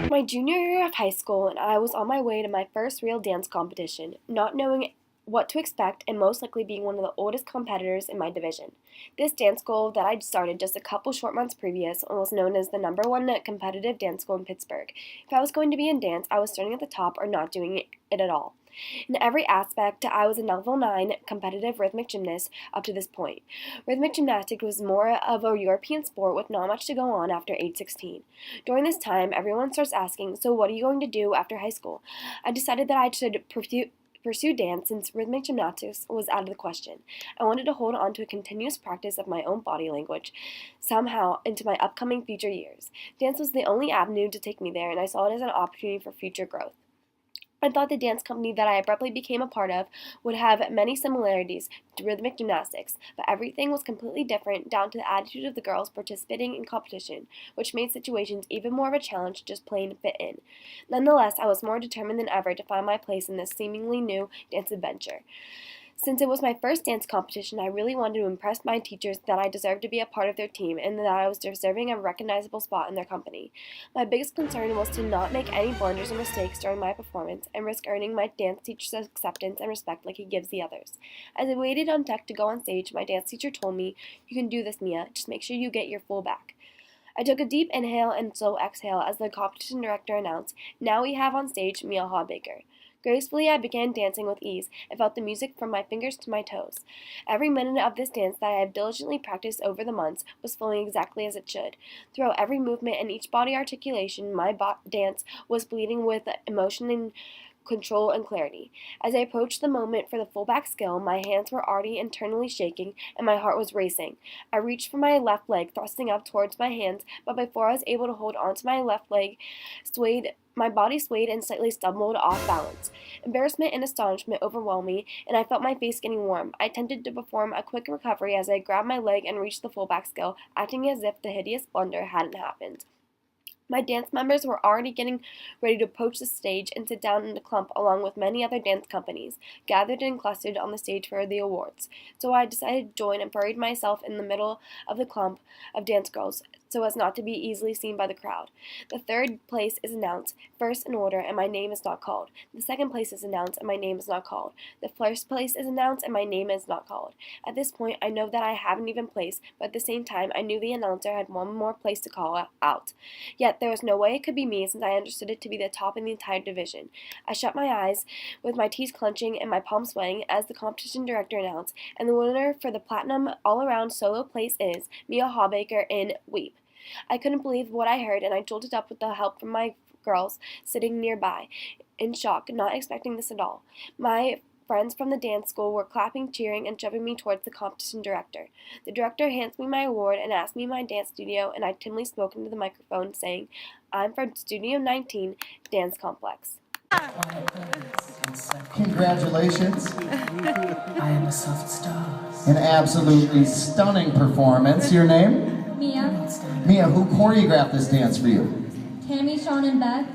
My junior year of high school, and I was on my way to my first real dance competition, not knowing what to expect and most likely being one of the oldest competitors in my division. This dance school that I'd started just a couple short months previous was known as the #1 competitive dance school in Pittsburgh. If I was going to be in dance, I was starting at the top or not doing it at all. In every aspect, I was a level 9 competitive rhythmic gymnast up to this point. Rhythmic gymnastics was more of a European sport with not much to go on after age 16. During this time, everyone starts asking, so what are you going to do after high school? I decided that I should pursue dance since rhythmic gymnastics was out of the question. I wanted to hold on to a continuous practice of my own body language somehow into my upcoming future years. Dance was the only avenue to take me there, and I saw it as an opportunity for future growth. I thought the dance company that I abruptly became a part of would have many similarities to rhythmic gymnastics, but everything was completely different down to the attitude of the girls participating in competition, which made situations even more of a challenge to just plain fit in. Nonetheless, I was more determined than ever to find my place in this seemingly new dance adventure. Since it was my first dance competition, I really wanted to impress my teachers that I deserved to be a part of their team and that I was deserving of a recognizable spot in their company. My biggest concern was to not make any blunders or mistakes during my performance and risk earning my dance teacher's acceptance and respect like he gives the others. As I waited on deck to go on stage, my dance teacher told me, "You can do this, Mia. Just make sure you get your full back." I took a deep inhale and slow exhale as the competition director announced, "Now we have on stage Mia Hawbaker." Gracefully, I began dancing with ease and felt the music from my fingers to my toes. Every minute of this dance that I have diligently practiced over the months was flowing exactly as it should. Throughout every movement and each body articulation, my dance was bleeding with emotion and control and clarity. As I approached the moment for the full back skill, my hands were already internally shaking and my heart was racing. I reached for my left leg, thrusting up towards my hands, but before I was able to hold onto my left leg, my body swayed and slightly stumbled off balance. Embarrassment and astonishment overwhelmed me, and I felt my face getting warm. I attempted to perform a quick recovery as I grabbed my leg and reached the full back skill, acting as if the hideous blunder hadn't happened. My dance members were already getting ready to approach the stage and sit down in a clump along with many other dance companies, gathered and clustered on the stage for the awards. So I decided to join and buried myself in the middle of the clump of dance girls so as not to be easily seen by the crowd. The third place is announced, first in order, and my name is not called. The second place is announced, and my name is not called. The first place is announced, and my name is not called. At this point, I know that I haven't even placed, but at the same time, I knew the announcer had one more place to call out. Yet there was no way it could be me since I understood it to be the top in the entire division. I shut my eyes, with my teeth clenching and my palms sweating, as the competition director announced, and the winner for the platinum all-around solo place is Mia Hawbaker in Weep. I couldn't believe what I heard, and I jolted up with the help from my girls sitting nearby, in shock, not expecting this at all. My friends from the dance school were clapping, cheering, and shoving me towards the competition director. The director hands me my award and asks me my dance studio, and I timidly spoke into the microphone, saying, "I'm from Studio 19 Dance Complex." Congratulations. I am a soft star. An absolutely stunning performance. Your name? Mia, Mia, who choreographed this dance for you? Tammy, Sean, and Beth,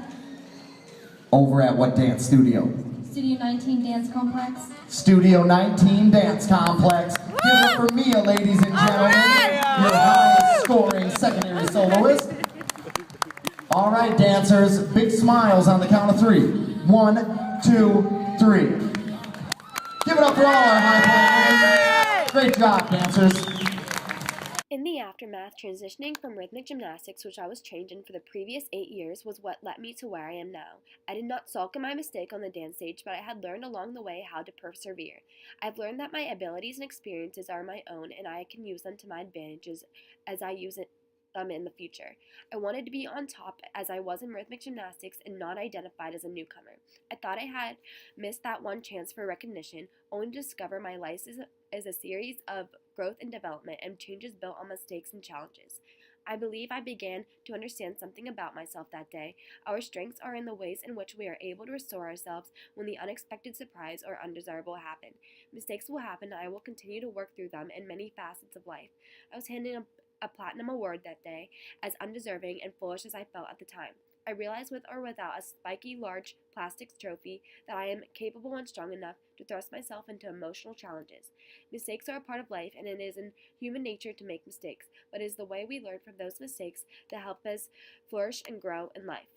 Over at what dance studio? Studio 19 Dance Complex. Studio 19 Dance Complex. Give it for Mia, ladies and gentlemen. Your highest scoring secondary soloist. All right, dancers, big smiles on the count of 3. 1, 2, 3. Give it up for all our high performers. Great job, dancers. In the aftermath, transitioning from rhythmic gymnastics, which I was trained in for the previous 8 years, was what led me to where I am now. I did not sulk in my mistake on the dance stage, but I had learned along the way how to persevere. I've learned that my abilities and experiences are my own, and I can use them to my advantages as I use them in the future. I wanted to be on top as I was in rhythmic gymnastics and not identified as a newcomer. I thought I had missed that one chance for recognition, only to discover my life is a series of growth and development and changes built on mistakes and challenges. I believe I began to understand something about myself that day. Our strengths are in the ways in which we are able to restore ourselves when the unexpected surprise or undesirable happen. Mistakes will happen, and I will continue to work through them in many facets of life. I was handed a platinum award that day, as undeserving and foolish as I felt at the time. I realize with or without a spiky, large plastic trophy that I am capable and strong enough to thrust myself into emotional challenges. Mistakes are a part of life, and it is in human nature to make mistakes, but it is the way we learn from those mistakes that help us flourish and grow in life.